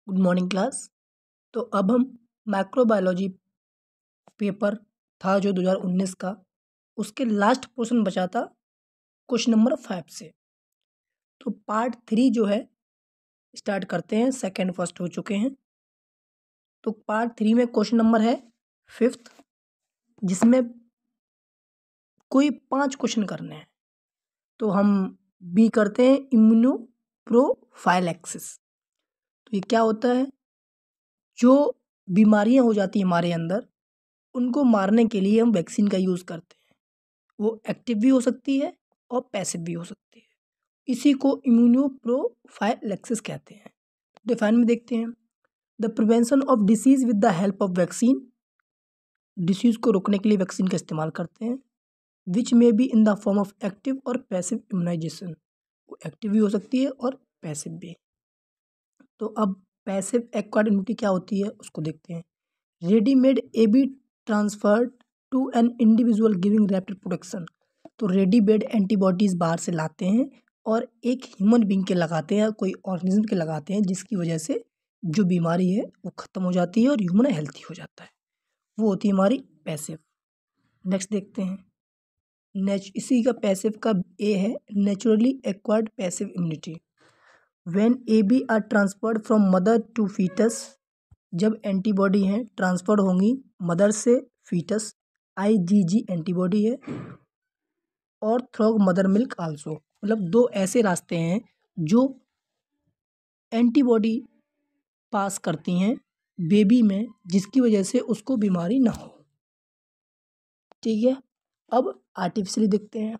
Good morning class. तो अब हम माइक्रोबायोलॉजी पेपर था जो 2019 का, उसके लास्ट पोर्शन बचा था क्वेश्चन नंबर 5 से। तो पार्ट 3 जो है स्टार्ट करते हैं। सेकंड फर्स्ट हो चुके हैं। तो पार्ट 3 में क्वेश्चन नंबर है 5th, जिसमें कोई 5 क्वेश्चन करने हैं। तो हम बी करते हैं इम्यूनो प्रोफाइलैक्सिस। तो ये क्या होता है? जो बीमारियां हो जाती हैं हमारे अंदर, उनको मारने के लिए हम वैक्सीन का यूज़ करते हैं। वो एक्टिव भी हो सकती है और पैसिव भी हो सकती है। इसी को इम्यूनोप्रोफाइलैक्सिस कहते हैं। डिफाइन में देखते हैं, the prevention of disease with the help of vaccine. Disease को रोकने के लिए वैक्सीन का इस्तेमाल करते हैं। Which may be in the form of active और पैसिव इम्यूनाइजेशन। वो एक्टिव भी हो सकती है और पैसिव भी। तो अब पैसिव एक्वायर्ड इम्यूनिटी क्या होती है उसको देखते हैं। Readymade A B transferred to an individual giving rapid protection. तो रेडीमेड एंटीबॉडीज बाहर से लाते हैं और एक ह्यूमन बींग के लगाते हैं, कोई ऑर्गेनिज्म के लगाते हैं, जिसकी वजह से जो बीमारी है वो ख़त्म हो जाती है और ह्यूमन हेल्थी हो जाता है। वो होती है हमारी पैसिव। नेक्स्ट देखते हैं, इसी का पैसिव का ए है naturally acquired passive immunity. When A B are transferred from mother to foetus. जब एंटीबॉडी हैं ट्रांसफर होंगी मदर से फीटस, IgG एंटीबॉडी है, और थ्रू मदर मिल्क आल्सो। मतलब दो ऐसे रास्ते हैं जो एंटीबॉडी पास करती हैं बेबी में, जिसकी वजह से उसको बीमारी ना हो। ठीक है, अब आर्टिफिशियली देखते हैं।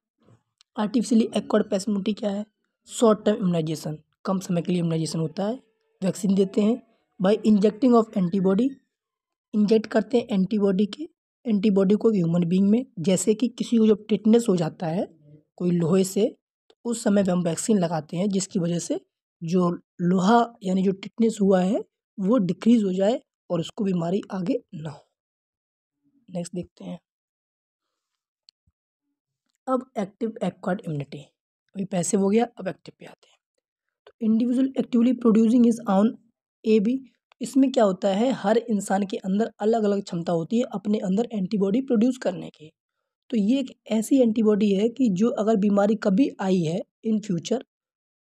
आर्टिफिशियली एक्वायर्ड पैसिव इम्यूनिटी क्या है? शॉर्ट टर्म इम्यूनाइजेशन, कम समय के लिए इम्यूनाइजेशन होता है। वैक्सीन देते हैं by injecting of antibody. Inject करते हैं एंटीबॉडी को ह्यूमन बीइंग में। जैसे कि किसी को जब टिटनेस हो जाता है कोई लोहे से, तो उस समय पे हम वैक्सीन लगाते हैं, जिसकी वजह से जो लोहा यानी जो टिटनेस हुआ है वो डिक्रीज हो जाए और उसको बीमारी आगे ना हो। नेक्स्ट देखते हैं, अब एक्टिव एक्वायर्ड इम्यूनिटी। अभी पैसिव हो गया, अब एक्टिव पे आते हैं। तो individual actively producing his own A B. इसमें क्या होता है, हर इंसान के अंदर अलग अलग क्षमता होती है अपने अंदर एंटीबॉडी प्रोड्यूस करने की। तो ये एक ऐसी एंटीबॉडी है कि जो अगर बीमारी कभी आई है इन फ्यूचर,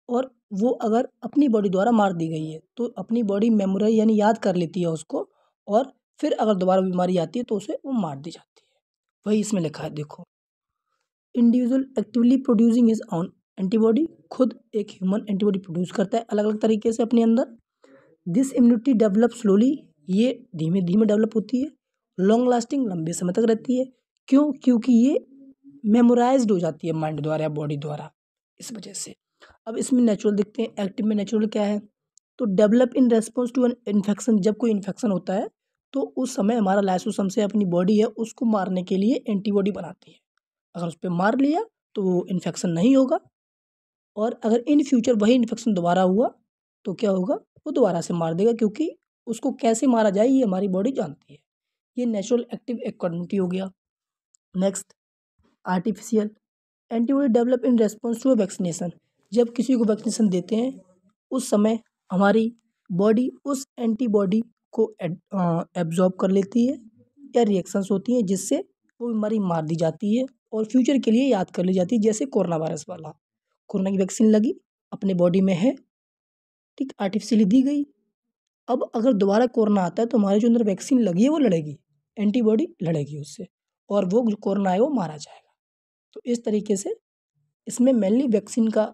और वो अगर अपनी बॉडी द्वारा मार दी गई है, तो अपनी बॉडी मेमोराइज यानी याद कर लेती है उसको, और फिर अगर दोबारा बीमारी आती है तो उसे वो मार दी जाती है। वही इसमें लिखा है, देखो, individual actively producing his on antibody. खुद एक ह्यूमन एंटीबॉडी प्रोड्यूस करता है अलग अलग तरीके से अपने अंदर। This immunity develop slowly. ये धीमे धीमे डेवलप होती है। लॉन्ग लास्टिंग, लंबे समय तक रहती है। क्यों? क्योंकि ये मेमोराइज्ड हो जाती है माइंड द्वारा या बॉडी द्वारा, इस वजह से। अब इसमें नेचुरल देखते हैं। एक्टिव में नेचुरल क्या है? तो develop in response to an infection. जब कोई इन्फेक्शन होता है तो उस समय हमारा लाइसोसोम से अपनी बॉडी है उसको मारने के लिए एंटीबॉडी बनाती है। अगर उस पर मार लिया तो वो इन्फेक्शन नहीं होगा, और अगर इन फ्यूचर वही इन्फेक्शन दोबारा हुआ तो क्या होगा, वो दोबारा से मार देगा, क्योंकि उसको कैसे मारा जाए ये हमारी बॉडी जानती है। ये नेचुरल एक्टिव एक्वायर्ड हो गया। Next, artificial antibody develop in response to vaccination. जब किसी को वैक्सीनेशन देते हैं उस समय हमारी बॉडी उस एंटीबॉडी को एब्जॉर्ब कर लेती है, या रिएक्शंस होती हैं जिससे वो बीमारी मार दी जाती है और फ्यूचर के लिए याद कर ली जाती है। जैसे कोरोना वायरस वाला, कोरोना की वैक्सीन लगी, अपने बॉडी में है, ठीक, आर्टिफिशियली दी गई। अब अगर दोबारा कोरोना आता है तो हमारे जो अंदर वैक्सीन लगी है वो लड़ेगी, एंटीबॉडी लड़ेगी उससे, और वो जो कोरोना है वो मारा जाएगा। तो इस तरीके से इसमें मेनली वैक्सीन का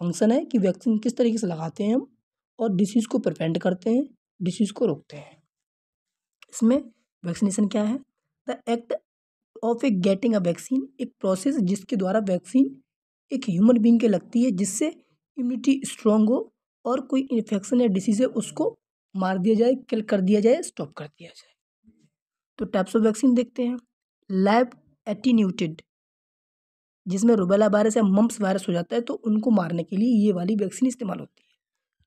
फंक्शन है कि वैक्सीन किस तरीके से लगाते हैं हम, और डिसीज़ को प्रिवेंट करते हैं, डिसीज़ को रोकते हैं। इसमें वैक्सीनेशन क्या है? The act of A getting a vaccine, एक प्रोसेस जिसके द्वारा वैक्सीन एक ह्यूमन बीइंग के लगती है, जिससे इम्यूनिटी स्ट्रांग हो और कोई इन्फेक्शन या डिसीज़ है उसको मार दिया जाए, किल कर दिया जाए, स्टॉप कर दिया जाए। तो टाइप्स ऑफ वैक्सीन देखते हैं। लैब एटीन्यूटेड, जिसमें रुबेला वायरस या मम्प्स वायरस हो जाता है तो उनको मारने के लिए ये वाली वैक्सीन इस्तेमाल होती है।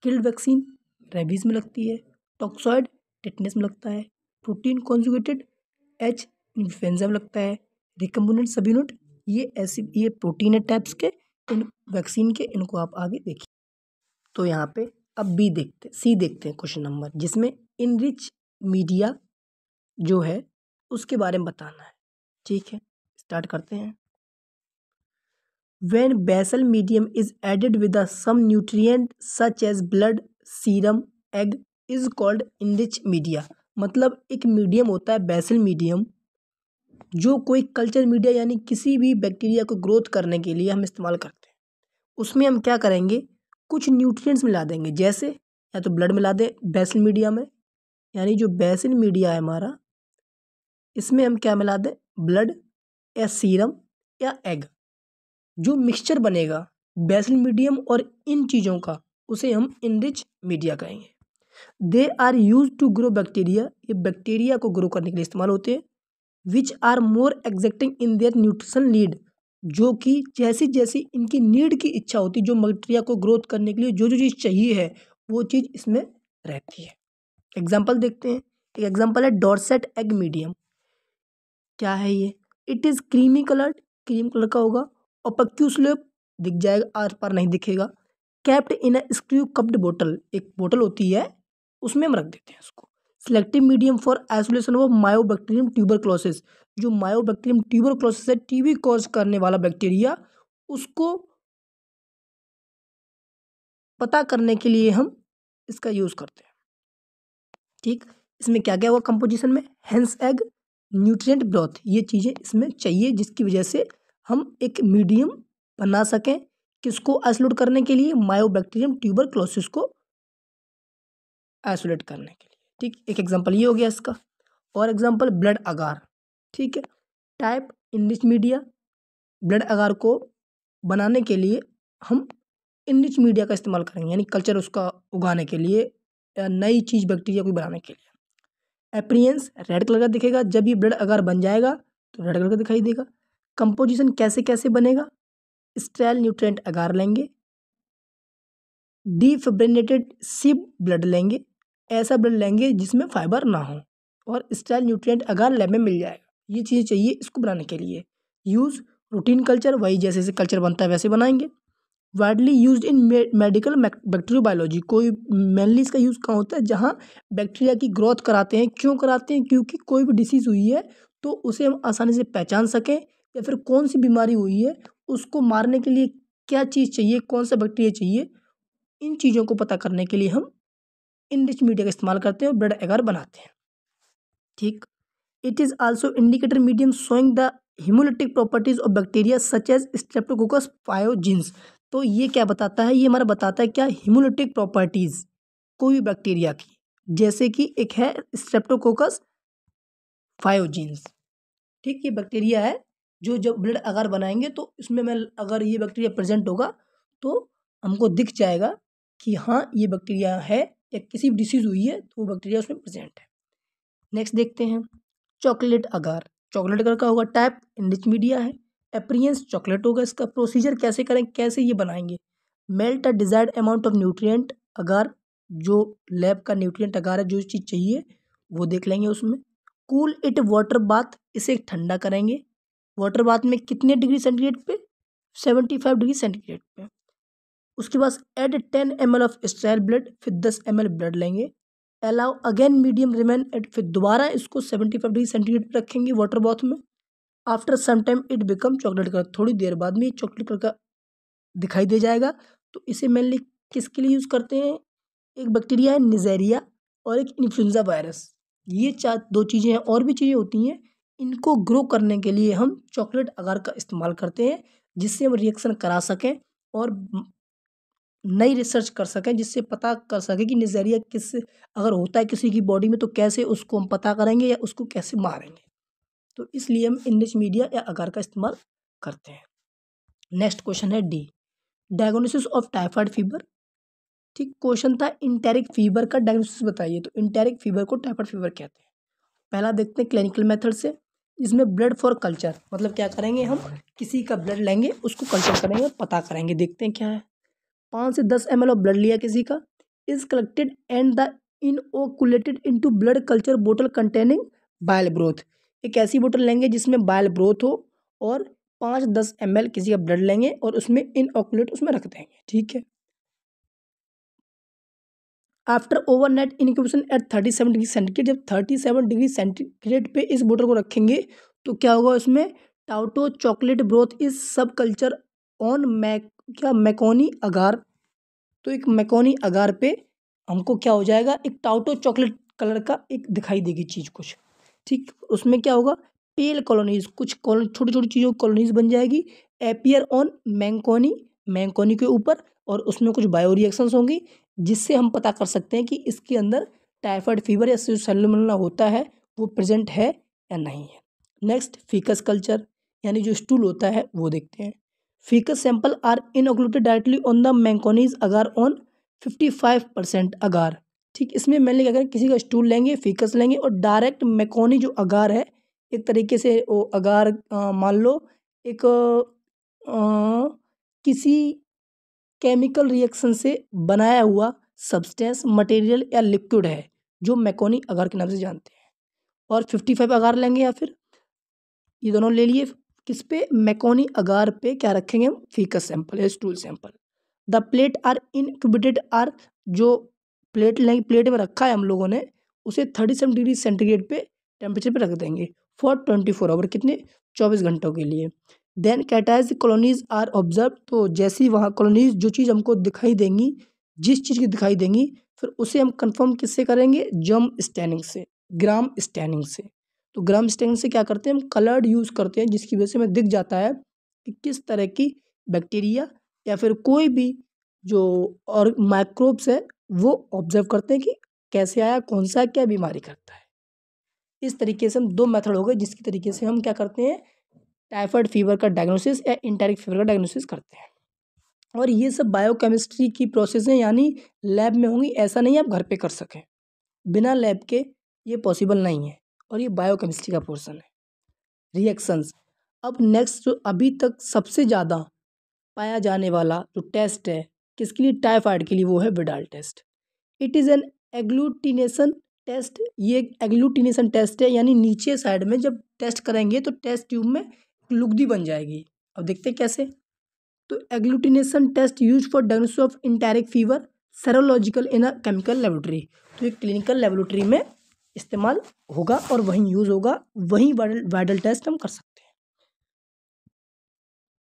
किल्ड वैक्सीन रेबीज में लगती है। टॉक्सॉइड टिटनेस में लगता है। प्रोटीन कॉन्जुगेटेड H इन्फ्लुएंजा में लगता है। रिकम्बिनेंट सबयूनिट, ये प्रोटीन है टाइप्स के इन वैक्सीन के, इनको आप आगे देखिए। तो यहाँ पे अब सी देखते हैं क्वेश्चन नंबर, जिसमें इनरिच मीडिया जो है उसके बारे में बताना है। ठीक है, स्टार्ट करते हैं। When basal medium is added with some nutrient such as blood, serum, egg is called enriched media। मतलब एक मीडियम होता है बेसल मीडियम, जो कोई कल्चर मीडिया यानी किसी भी बैक्टीरिया को ग्रोथ करने के लिए हम इस्तेमाल करते हैं। उसमें हम क्या करेंगे, कुछ न्यूट्रिएंट्स मिला देंगे, जैसे या तो ब्लड मिला दें बेसल मीडिया में, यानी जो बेसल मीडिया है हमारा, इसमें हम क्या मिला दें, ब्लड या सीरम या एग। जो मिक्सचर बनेगा बेसल मीडियम और इन चीज़ों का, उसे हम इनरिच मीडिया कहेंगे। They are use to grow bacteria, ये बैक्टीरिया को ग्रो करने के लिए इस्तेमाल होते हैं। Which are more exacting in their nutrition need, जो कि जैसी जैसी इनकी नीड की इच्छा होती है, जो बैक्टीरिया को ग्रोथ करने के लिए जो जो चीज़ चाहिए है वो चीज़ इसमें रहती है। एग्जाम्पल देखते हैं, एक एग्जाम्पल है डॉर्सेट एग मीडियम। क्या है ये, it is creamy coloured, cream colour का होगा, और पक्यू स्लोप दिख जाएगा, आर पार नहीं दिखेगा। कैप्ड इन अ स्क्रू कप्ड बोतल, एक बोतल होती है उसमें हम रख देते हैं उसको। Selective medium for isolation of Mycobacterium tuberculosis, जो मायोबैक्टीरियम ट्यूबरक्लोसिस है, टीबी कॉज करने वाला बैक्टीरिया, उसको पता करने के लिए हम इसका यूज़ करते हैं। ठीक, इसमें क्या क्या हुआ कंपोजिशन में, हेंस एग, न्यूट्रिएंट ब्रॉथ, ये चीज़ें इसमें चाहिए जिसकी वजह से हम एक मीडियम बना सकें, किसको आइसोलेट करने के लिए, मायोबैक्टीरियम ट्यूबरक्लोसिस को आइसोलेट करने के लिए। ठीक, एक एग्जांपल ये हो गया इसका। और एग्जांपल ब्लड अगार। ठीक है, टाइप इनरिच मीडिया, ब्लड अगार को बनाने के लिए हम इनरिच मीडिया का इस्तेमाल करेंगे, यानी कल्चर उसका उगाने के लिए या नई चीज़ बैक्टीरिया को बनाने के लिए। अपीयरेंस रेड कलर का दिखेगा, जब ये ब्लड अगार बन जाएगा तो रेड कलर का दिखाई देगा। कंपोजिशन कैसे कैसे बनेगा, स्टेराइल न्यूट्रिएंट अगार लेंगे, डिफिब्रिनेटेड सिब ब्लड लेंगे, ऐसा ब्लड लेंगे जिसमें फाइबर ना हो, और स्टेराइल न्यूट्रिएंट अगार लैब में मिल जाएगा। ये चीज़ें चाहिए इसको बनाने के लिए। यूज़ रूटीन कल्चर, वही जैसे जैसे कल्चर बनता है वैसे बनाएंगे। वाइडली यूज्ड इन मेडिकल बैक्टीरियोबायोलॉजी, कोई मेनली इसका यूज़ कहाँ होता है, जहाँ बैक्टीरिया की ग्रोथ कराते हैं। क्यों कराते हैं, क्योंकि कोई भी डिसीज़ हुई है तो उसे हम आसानी से पहचान सकें, या फिर कौन सी बीमारी हुई है उसको मारने के लिए क्या चीज़ चाहिए, कौन सा बैक्टीरिया चाहिए, इन चीज़ों को पता करने के लिए हम इनरिच मीडिया का इस्तेमाल करते हैं और ब्लड एगार बनाते हैं। ठीक, it is also indicator medium showing the haemolytic properties of bacteria such as Streptococcus pyogenes. तो ये क्या बताता है, ये हमारा बताता है क्या, हिमोलिटिक प्रॉपर्टीज कोई भी बैक्टीरिया की, जैसे कि एक है स्ट्रेप्टोकोकस पायोजीन्स। ठीक, ये बैक्टीरिया है जो जब ब्लड अगर बनाएंगे तो इसमें मैं अगर ये बैक्टीरिया प्रेजेंट होगा तो हमको दिख जाएगा कि हाँ ये बैक्टीरिया है, या किसी भी डिसीज़ हुई है तो वो बैक्टीरिया उसमें प्रेजेंट है। नेक्स्ट देखते हैं, चॉकलेट अगार। चॉकलेट अगार का होगा टाइप इनरिच मीडिया है। अपीयरेंस चॉकलेट होगा इसका। प्रोसीजर कैसे करें, कैसे ये बनाएंगे, melt a desired amount of nutrient agar, जो लैब का न्यूट्रिएंट अगार है, जो चीज़ चाहिए वो देख लेंगे उसमें। कूल इट वाटर बाथ, इसे ठंडा करेंगे। वाटर बाथ में कितने डिग्री सेंटीग्रेड पे, 75 डिग्री सेंटीग्रेड पे। उसके बाद add 10 ml of sterile blood, फिर 10 ml ब्लड लेंगे। Allow again medium remain at, फिर दोबारा इसको 75 डिग्री सेंटीग्रेड पर रखेंगे वाटर बाथ में। After some time it become chocolate colour, थोड़ी देर बाद में चॉकलेट कलर का दिखाई दे जाएगा। तो इसे मेनली किसके लिए यूज़ करते हैं, एक बैक्टीरिया है निजेरिया और एक इन्फ्लुएंजा वायरस, ये दो चीज़ें हैं, और भी चीज़ें होती हैं। इनको ग्रो करने के लिए हम चॉकलेट अगार का इस्तेमाल करते हैं, जिससे हम रिएक्शन करा सकें और नई रिसर्च कर सकें, जिससे पता कर सकें कि निजेरिया किस, अगर होता है किसी की बॉडी में तो कैसे उसको हम पता करेंगे या उसको कैसे मारेंगे। तो इसलिए हम इनरिच मीडिया या अगार का इस्तेमाल करते हैं। नेक्स्ट क्वेश्चन है D, diagnosis of typhoid fever. ठीक, क्वेश्चन था इंटेरिक फीवर का डायग्नोसिस बताइए, तो इंटेरिक फीवर को टाइफाइड फीवर कहते हैं। पहला देखते हैं क्लिनिकल मेथड से, इसमें ब्लड फॉर कल्चर, मतलब क्या करेंगे, हम किसी का ब्लड लेंगे, उसको कल्चर करेंगे, पता करेंगे, देखते हैं क्या है। 5 से 10 ml ऑफ ब्लड लिया किसी का, is collected and the inoculated into blood culture बोतल कंटेनिंग बाइल ब्रोथ। एक ऐसी बोतल लेंगे जिसमें बाइल ब्रोथ हो, और 5-10 ml किसी का ब्लड लेंगे और उसमें इनओकुलेट उसमें रख देंगे। ठीक है, after overnight incubation at 37 degree centigrade, जब 37 डिग्री सेंटीग्रेड पे इस बॉटल को रखेंगे तो क्या होगा, उसमें टाउटो चॉकलेट ब्रोथ इज सब कल्चर ऑन मैकोनी अगार। तो एक मैकोनी अगार पे हमको क्या हो जाएगा, एक टाउटो चॉकलेट कलर का एक दिखाई देगी चीज़ कुछ, ठीक। उसमें क्या होगा, पेल कॉलोनीज, कुछ छोटी छोटी चीज़ों की कॉलोनीज बन जाएगी, एपियर ऑन मैंकोनी के ऊपर, और उसमें कुछ बायो रिएक्शंस होंगी जिससे हम पता कर सकते हैं कि इसके अंदर टाइफाइड फीवर या सैल्मोनेला होता है वो प्रेजेंट है या नहीं है। नेक्स्ट फीकस कल्चर, यानी जो स्टूल होता है वो देखते हैं। Faeces sample are inoculated directly on the MacConkey's agar on 55% agar, ठीक। इसमें मैंने क्या करें, किसी का स्टूल लेंगे, फीकस लेंगे और डायरेक्ट मैकोनी जो अगार है, एक तरीके से वो अगार मान लो एक किसी केमिकल रिएक्शन से बनाया हुआ सब्सटेंस मटेरियल या लिक्विड है जो मैकोनी अगार के नाम से जानते हैं, और 55 अगार लेंगे या फिर ये दोनों ले लिए, किस पे, मैकोनी अगार पे क्या रखेंगे हम, फीकस सैंपल या stool sample. The plate are incubated are, जो प्लेट लेंगे, प्लेट में रखा है हम लोगों ने उसे 37 डिग्री सेंटीग्रेड पे टेम्परेचर पे रख देंगे फॉर 24 आवर, कितने, 24 घंटों के लिए। देन कैटाइज कॉलोनीज आर ऑब्जर्व, तो जैसी वहाँ कॉलोनीज जो चीज़ हमको दिखाई देंगी, जिस चीज़ की दिखाई देंगी, फिर उसे हम कंफर्म किससे करेंगे, जम स्टैनिंग से, ग्राम स्टैनिंग से। तो ग्राम स्टैनिंग से क्या करते हैं हम, कलर्ड यूज़ करते हैं जिसकी वजह से हमें दिख जाता है कि किस तरह की बैक्टीरिया या फिर कोई भी जो और माइक्रोब्स है वो ऑब्जर्व करते हैं कि कैसे आया, कौन सा, क्या बीमारी करता है। इस तरीके से हम दो मेथड हो गए जिसकी तरीके से हम क्या करते हैं, टाइफाइड फीवर का डायग्नोसिस या इंटेरिक फीवर का डायग्नोसिस करते हैं। और ये सब बायोकेमिस्ट्री की प्रोसेस है, यानी लैब में होंगी, ऐसा नहीं है आप घर पे कर सकें, बिना लैब के ये पॉसिबल नहीं है, और ये बायोकेमिस्ट्री का पोर्शन है। रिएक्शंस, अब नेक्स्ट जो अभी तक सबसे ज़्यादा पाया जाने वाला जो टेस्ट है किसके लिए, टाइफाइड के लिए, वो है Widal test. It is an agglutination test, ये एग्लूटिनेशन टेस्ट है, यानी नीचे साइड में जब टेस्ट करेंगे तो टेस्ट ट्यूब में लुगदी बन जाएगी। अब देखते हैं कैसे। तो agglutination test use for diagnosis of enteric fever serological in a chemical laboratory, तो ये क्लिनिकल लेबोरेटरी में इस्तेमाल होगा और वहीं यूज़ होगा, वहीं वाइडल टेस्ट हम कर सकते हैं।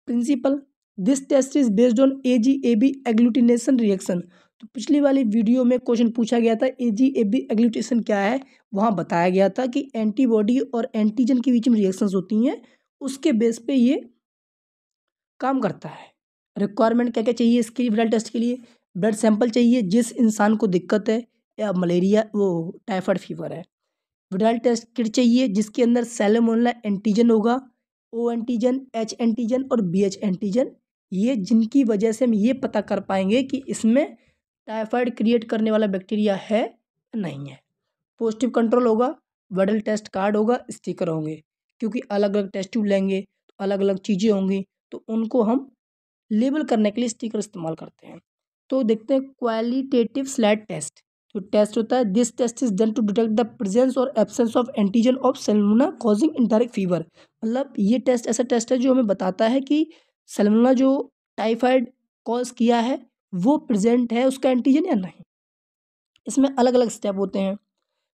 Principle, this test is based on AGAB agglutination reaction. तो पिछली वाली वीडियो में क्वेश्चन पूछा गया था AGAB एग्लूटिनेशन क्या है, वहाँ बताया गया था कि एंटीबॉडी और एंटीजन के बीच में रिएक्शंस होती हैं, उसके बेस पे ये काम करता है। रिक्वायरमेंट क्या क्या चाहिए इसके लिए, ब्लड टेस्ट के लिए ब्लड सैंपल चाहिए जिस इंसान को दिक्कत है या मलेरिया वो टाइफाइड फीवर है। विडाल टेस्ट किट चाहिए जिसके अंदर सैल्मोनेला एंटीजन होगा, O एंटीजन, H एंटीजन और BH एंटीजन, ये जिनकी वजह से हम ये पता कर पाएंगे कि इसमें टाइफाइड क्रिएट करने वाला बैक्टीरिया है या नहीं है। पॉजिटिव कंट्रोल होगा, विडाल टेस्ट कार्ड होगा, स्टिकर होंगे, क्योंकि अलग अलग टेस्ट ट्यूब लेंगे तो अलग अलग चीज़ें होंगी, तो उनको हम लेबल करने के लिए स्टिकर इस्तेमाल करते हैं। तो देखते हैं क्वालिटेटिव स्लैट टेस्ट, जो टेस्ट होता है, this test is done to detect the presence और absence of antigen of Salmonella causing enteric fever. मतलब ये टेस्ट ऐसा टेस्ट है जो हमें बताता है कि सैल्मोनेला जो टाइफाइड कॉज किया है वो प्रेजेंट है उसका एंटीजन या नहीं। इसमें अलग अलग स्टेप होते हैं।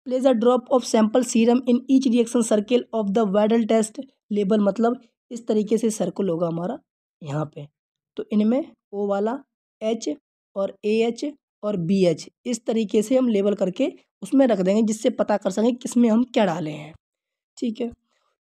Place a drop of sample serum in each reaction circle of the Widal test label, मतलब इस तरीके से सर्कल होगा हमारा यहाँ पे, तो इनमें O वाला, H और AH और BH, इस तरीके से हम लेबल करके उसमें रख देंगे जिससे पता कर सकें किसमें हम क्या डाले हैं, ठीक है।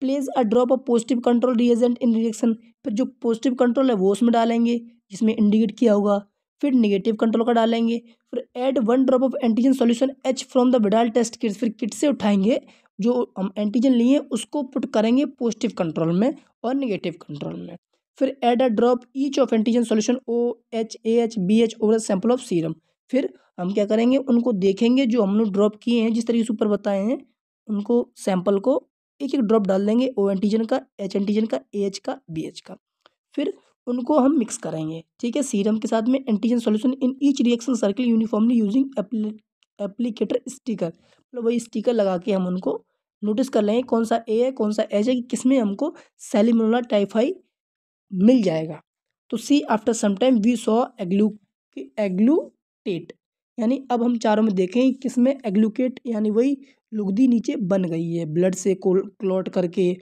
Place a drop of positive control reagent in reaction, फिर जो पॉजिटिव कंट्रोल है वो उसमें डालेंगे जिसमें इंडिकेट किया होगा, फिर नेगेटिव कंट्रोल का डालेंगे, फिर add 1 drop of antigen solution H from the Widal test kit, फिर किट से उठाएंगे जो हम एंटीजन लिए उसको पुट करेंगे पॉजिटिव कंट्रोल में और नेगेटिव कंट्रोल में, फिर add a drop each of antigen solution OH AH BH over sample of serum, फिर हम क्या करेंगे उनको देखेंगे जो हम लोग ड्रॉप किए हैं जिस तरीके से ऊपर बताए हैं, उनको सैंपल को एक एक ड्रॉप डाल देंगे O एंटीजन का, H एंटीजन का, AH का, BH का, फिर उनको हम मिक्स करेंगे, ठीक है, सीरम के साथ में antigen solution in each reaction circle uniformly using applicator sticker, मतलब वही स्टिकर लगा के हम उनको नोटिस कर लेंगे कौन सा A है कौन सा H है कि किसमें हमको सैल्मोनेला टाइफाइड मिल जाएगा। तो see after some time we saw agglutinate, यानी अब हम चारों में देखें किसमें एग्लूकेट यानी वही लुगदी नीचे बन गई है, ब्लड से क्लॉट करके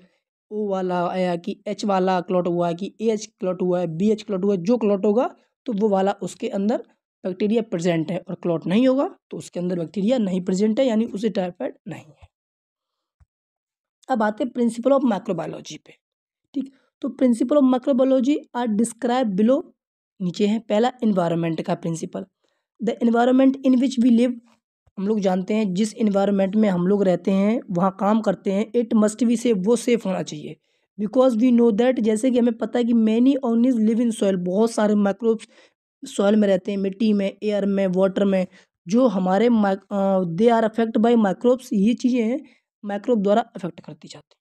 ओ वाला आया कि एच वाला क्लॉट हुआ है कि ए एच क्लॉट हुआ है, बी एच क्लॉट हुआ है, जो क्लॉट होगा तो वो वाला उसके अंदर बैक्टीरिया प्रेजेंट है, और क्लॉट नहीं होगा तो उसके अंदर बैक्टीरिया नहीं प्रेजेंट है, यानी उसे टाइफाइड नहीं है। अब आते हैं प्रिंसिपल ऑफ माइक्रोबायोलॉजी पे। ठीक, तो principle of microbiology are describe below, नीचे है। पहला इन्वायरमेंट का principle, the environment in which we live, हम लोग जानते हैं जिस इन्वायरमेंट में हम लोग रहते हैं वहाँ काम करते हैं, इट मस्ट बी सेफ, वो सेफ होना चाहिए। बिकॉज वी नो दैट, जैसे कि हमें पता है कि many organism live in soil, बहुत सारे माइक्रोब्स सॉइल में रहते हैं, मिट्टी में, एयर में, वाटर में, जो हमारे they are affect by microbes, ये चीज़ें हैं माइक्रोब द्वारा अफेक्ट करती जाती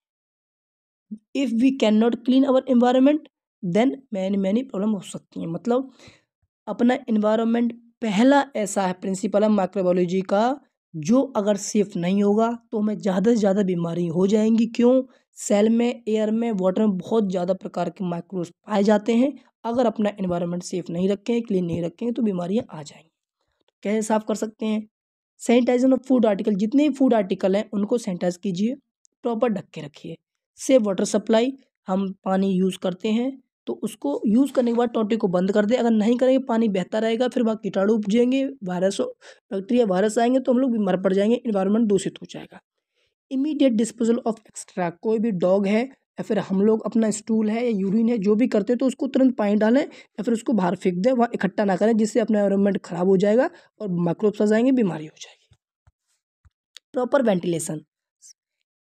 हैं। If we can not clean our environment then many problem हो सकती हैं। मतलब अपना इन्वायरमेंट पहला ऐसा है प्रिंसिपल है माइक्रोबायोलॉजी का, जो अगर सेफ नहीं होगा तो हमें ज़्यादा से ज़्यादा बीमारी हो जाएंगी। क्यों? सेल में, एयर में, वाटर में बहुत ज़्यादा प्रकार के माइक्रोब्स पाए जाते हैं। अगर अपना इन्वायरमेंट सेफ नहीं रखें, क्लीन नहीं रखेंगे तो बीमारियां आ जाएंगी। कैसे साफ कर सकते हैं? सैनिटाइजेशन ऑफ फूड आर्टिकल, जितने भी फूड आर्टिकल हैं उनको सैनिटाइज कीजिए, प्रॉपर ढक के रखिए। सेफ वाटर सप्लाई, हम पानी यूज़ करते हैं तो उसको यूज़ करने के बाद टोंटी को बंद कर दें। अगर नहीं करेंगे पानी बहता रहेगा, फिर वहाँ कीटाणु उपजेंगे, वायरस बैक्टीरिया वायरस आएंगे तो हम लोग बीमार पड़ जाएंगे, इन्वायरमेंट दूषित हो जाएगा। इमीडिएट डिस्पोजल ऑफ एक्स्ट्रा, कोई भी डॉग है या फिर हम लोग अपना स्टूल है या यूरिन है जो भी करते हैं तो उसको तुरंत पानी डालें या फिर उसको बाहर फेंक दें, वहाँ इकट्ठा ना करें, जिससे अपना एनवायरनमेंट खराब हो जाएगा और माइक्रोब्स आ जाएंगे, बीमारी हो जाएगी। प्रॉपर वेंटिलेशन,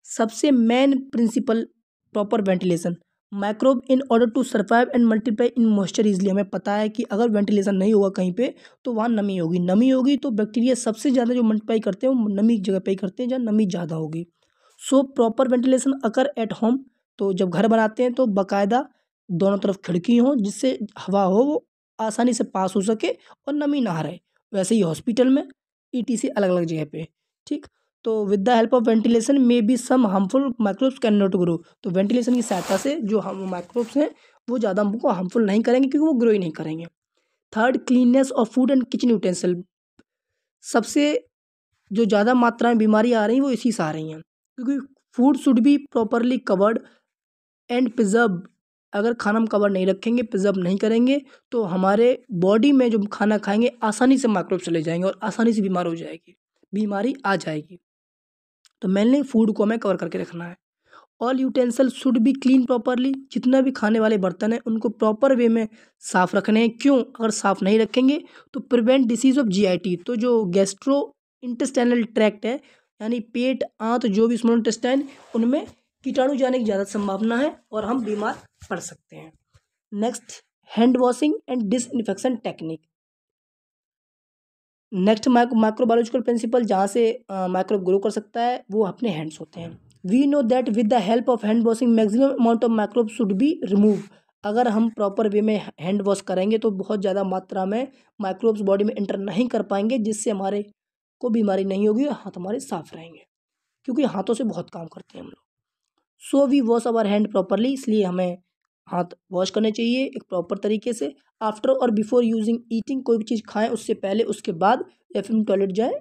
सबसे main principle proper ventilation. Microbe in order to survive and multiply in moisture easily, हमें पता है कि अगर वेंटिलेशन नहीं होगा कहीं पे तो वहाँ नमी होगी, नमी होगी तो बैक्टीरिया सबसे ज़्यादा जो मल्टीप्लाई करते हैं वो नमी की जगह पे ही करते हैं जहाँ नमी ज़्यादा होगी। So proper ventilation occur at home, तो जब घर बनाते हैं तो बाकायदा दोनों तरफ खिड़की हो जिससे हवा हो वो आसानी से पास हो सके और नमी ना रहे। वैसे ही हॉस्पिटल में ईटीसी अलग अलग जगह पे। ठीक, तो with the help of ventilation may be some harmful microbes can not grow, तो वेंटिलेशन की सहायता से जो हम माइक्रोब्स हैं वो ज़्यादा हमको हार्मफुल नहीं करेंगे क्योंकि वो ग्रो ही नहीं करेंगे। Third, cleanness of food and kitchen utensil, सबसे जो ज़्यादा मात्रा में बीमारी आ रही हैं वो इसी से आ रही हैं, क्योंकि food should be properly covered and preserve, अगर खाना हम कवर नहीं रखेंगे, प्रिजर्व नहीं करेंगे तो हमारे बॉडी में जो खाना खाएंगे आसानी से माइक्रोब चले जाएंगे और आसानी से बीमार हो जाएगी, बीमारी आ जाएगी। तो मेनली फूड को हमें कवर करके रखना है। All utensil should be clean properly, जितना भी खाने वाले बर्तन हैं उनको प्रॉपर वे में साफ़ रखने हैं। क्यों? अगर साफ़ नहीं रखेंगे तो प्रिवेंट डिसीज ऑफ जीआईटी, तो जो गैस्ट्रो इंटेस्टाइनल ट्रैक्ट है यानी पेट, आंत, जो भी स्मॉल इंटेस्टाइन, उनमें कीटाणु जाने की ज़्यादा संभावना है और हम बीमार पड़ सकते हैं। Next, hand washing and disinfection technique. Next microbiological principle जहाँ से माइक्रोब ग्रो कर सकता है वो अपने हैंड्स होते हैं। We know that with the help of hand washing maximum amount of microbe should be remove, अगर हम प्रॉपर वे में हैंड वॉश करेंगे तो बहुत ज़्यादा मात्रा में माइक्रोब्स बॉडी में एंटर नहीं कर पाएंगे, जिससे हमारे को बीमारी नहीं होगी और हाथ हमारे साफ रहेंगे, क्योंकि हाथों से बहुत काम करते हैं हम लोग। So we wash our hand properly, इसलिए हमें हाथ वॉश करने चाहिए एक प्रॉपर तरीके से। आफ्टर और बिफोर यूजिंग ईटिंग, कोई भी चीज़ खाएं उससे पहले, उसके बाद, या फिर हम टॉयलेट जाएं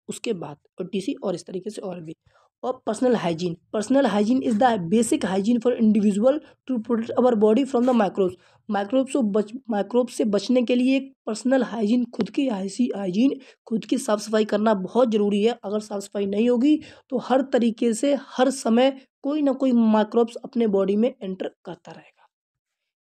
उसके बाद, और टीसी और इस तरीके से और भी। और personal hygiene, personal hygiene is the basic hygiene for individual to protect our body from the microbes, microbe से बचने के लिए एक पर्सनल हाइजीन, खुद की हाइजीन, खुद की साफ़ सफाई करना बहुत ज़रूरी है। अगर साफ़ सफाई नहीं होगी तो हर तरीके से हर समय कोई ना कोई माइक्रोब्स अपने बॉडी में एंटर करता रहेगा।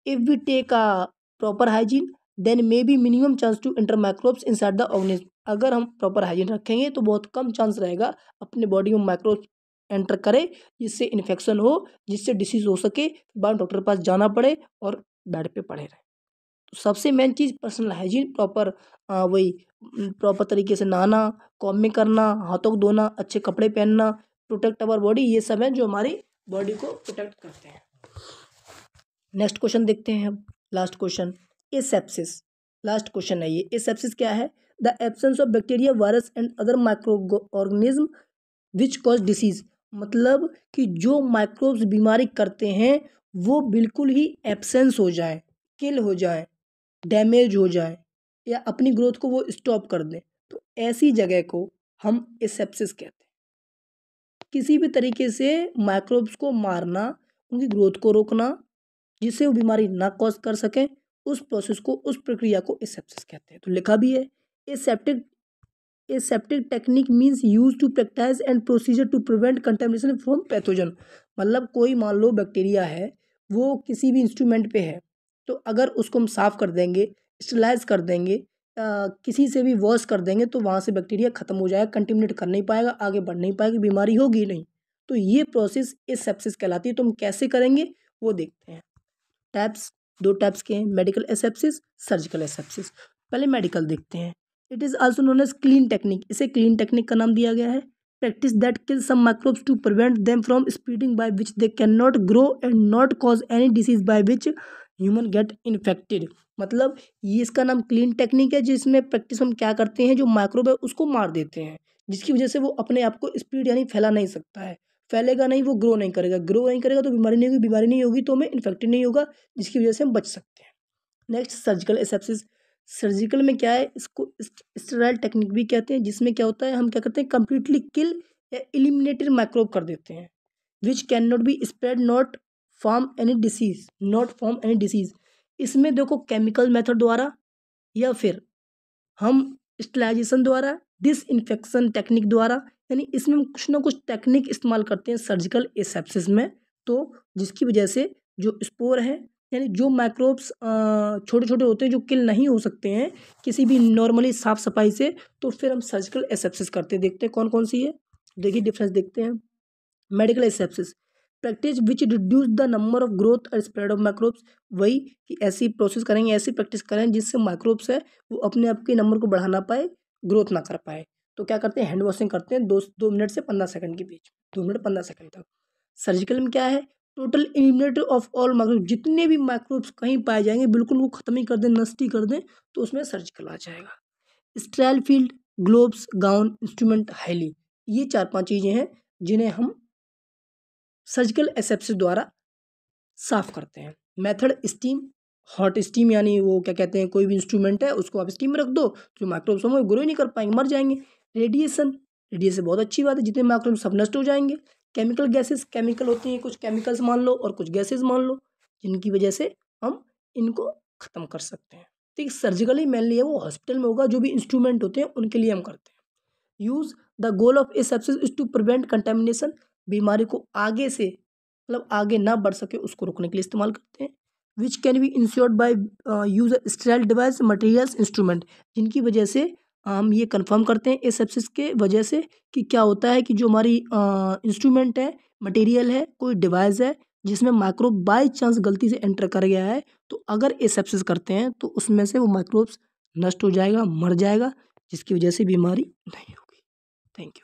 If we take a proper hygiene then may be minimum chance to enter microbes inside the organism, अगर हम प्रॉपर हाइजीन रखेंगे तो बहुत कम चांस रहेगा अपने बॉडी में माइक्रोब्स एंटर करे, जिससे इन्फेक्शन हो, जिससे डिसीज़ हो सके, बाद डॉक्टर के पास जाना पड़े और बेड पे पड़े रहें। तो सबसे मेन चीज़ पर्सनल हाइजीन, प्रॉपर वही प्रॉपर तरीके से नहाना, कॉम्बिंग करना, हाथों को धोना, अच्छे कपड़े पहनना, प्रोटेक्ट अवर बॉडी, ये सब है जो हमारी बॉडी को प्रोटेक्ट करते हैं। नेक्स्ट क्वेश्चन देखते हैं अब, last question, asepsis, last question है ये। एसेप्सिस क्या है? The absence of bacteria, virus and other micro organism which cause disease, मतलब कि जो माइक्रोब्स बीमारी करते हैं वो बिल्कुल ही एब्सेंस हो जाए, किल हो जाए, डैमेज हो जाए या अपनी ग्रोथ को वो स्टॉप कर दें, तो ऐसी जगह को हम एसेप्सिस कहते हैं। किसी भी तरीके से माइक्रोब्स को मारना, उनकी ग्रोथ को रोकना, जिससे वो बीमारी ना कॉज कर सकें, उस प्रोसेस को, उस प्रक्रिया को एसेप्सिस कहते हैं। तो लिखा भी है, aseptic technique means use to practice and procedure to prevent contamination from pathogen. मतलब कोई मान लो बैक्टीरिया है, वो किसी भी इंस्ट्रूमेंट पे है, तो अगर उसको हम साफ कर देंगे, स्टरलाइज कर देंगे, किसी से भी वॉश कर देंगे, तो वहाँ से बैक्टीरिया खत्म हो जाएगा, कंटेमिनेट कर नहीं पाएगा, आगे बढ़ नहीं पाएगी, बीमारी होगी नहीं। तो ये प्रोसेस एसेप्सिस कहलाती है। तो हम कैसे करेंगे वो देखते हैं। टाइप्स, दो टाइप्स के हैं, मेडिकल एसेप्सिस, सर्जिकल एसेप्सिस। पहले मेडिकल देखते हैं। It is also known as clean technique, इसे क्लीन टेक्निक का नाम दिया गया है। Practice that kill some microbes to prevent them from spreading by which they can not grow and not cause any disease by which human get infected. मतलब ये इसका नाम क्लीन टेक्निक है, जिसमें प्रैक्टिस हम क्या करते हैं, जो माइक्रोब है उसको मार देते हैं, जिसकी वजह से वो अपने आप को स्प्रेड यानी फैला नहीं सकता है, फैलेगा नहीं, वो ग्रो नहीं करेगा, ग्रो नहीं करेगा तो बीमारी नहीं होगी, बीमारी नहीं होगी तो हमें इन्फेक्टेड नहीं होगा, जिसकी वजह से हम बच सकते हैं। Next surgical asepsis. सर्जिकल में क्या है, इसको स्टेराइल टेक्निक भी कहते हैं, जिसमें क्या होता है, हम क्या करते हैं, कंप्लीटली किल या इलिमिनेटेड माइक्रोब कर देते हैं, which can not be spread, not form any disease. इसमें देखो केमिकल मेथड द्वारा या फिर हम स्टेलाइजेशन द्वारा, डिसइंफेक्शन टेक्निक द्वारा, यानी इसमें हम कुछ ना कुछ टेक्निक इस्तेमाल करते हैं सर्जिकल एसेप्सिस में। तो जिसकी वजह से जो स्पोर है, यानी जो माइक्रोब्स छोटे छोटे होते हैं, जो किल नहीं हो सकते हैं किसी भी नॉर्मली साफ सफाई से, तो फिर हम सर्जिकल एसेप्सिस करते हैं। देखते हैं कौन कौन सी है, देखिए डिफरेंस देखते हैं। Medical asepsis, practice which reduce the number of growth और स्प्रेड ऑफ माइक्रोब्स। वही कि ऐसी प्रोसेस करेंगे, ऐसी प्रैक्टिस करें जिससे माइक्रोब्स है वो अपने आप के नंबर को बढ़ा ना पाए, ग्रोथ ना कर पाए। तो क्या करते हैं, हैंड वॉशिंग करते हैं 2 मिनट से 15 सेकंड के बीच, 2 मिनट 15 सेकंड तक। सर्जिकल में क्या है, total eliminator of all microbe, जितने भी माइक्रोब्स कहीं पाए जाएंगे बिल्कुल वो खत्म ही कर दें, नष्ट ही कर दें, तो उसमें सर्जिकल आ जाएगा। Sterile field, gloves, gown, instrument, highly, ये 4-5 चीज़ें हैं जिन्हें हम सर्जिकल एसेप्सिस द्वारा साफ करते हैं। मेथड, स्टीम, हॉट स्टीम, यानी वो क्या कहते हैं, कोई भी इंस्ट्रूमेंट है उसको आप स्टीम में रख दो, जो माइक्रोब्स होंगे ग्रो ही नहीं कर पाएंगे, मर जाएंगे। रेडिएशन, रेडिएशन बहुत अच्छी बात है, जितने माइक्रोब सब नष्ट हो जाएंगे। केमिकल गैसेस, केमिकल होती हैं कुछ केमिकल्स मान लो और कुछ गैसेस मान लो, जिनकी वजह से हम इनको ख़त्म कर सकते हैं। ठीक, सर्जिकली मेनली है वो हॉस्पिटल में होगा, जो भी इंस्ट्रूमेंट होते हैं उनके लिए हम करते हैं। Use, the goal of asepsis is to prevent contamination, बीमारी को आगे से मतलब आगे ना बढ़ सके उसको रोकने के लिए इस्तेमाल करते हैं। Which can be insured by use sterile device, materials, instrument, जिनकी वजह से हम ये कंफर्म करते हैं एसेप्सिस के वजह से कि क्या होता है कि जो हमारी इंस्ट्रूमेंट है, मटेरियल है, कोई डिवाइस है जिसमें माइक्रोब बाय चांस गलती से एंटर कर गया है, तो अगर एसेप्सिस करते हैं तो उसमें से वो माइक्रोब्स नष्ट हो जाएगा, मर जाएगा, जिसकी वजह से बीमारी नहीं होगी। Thank you.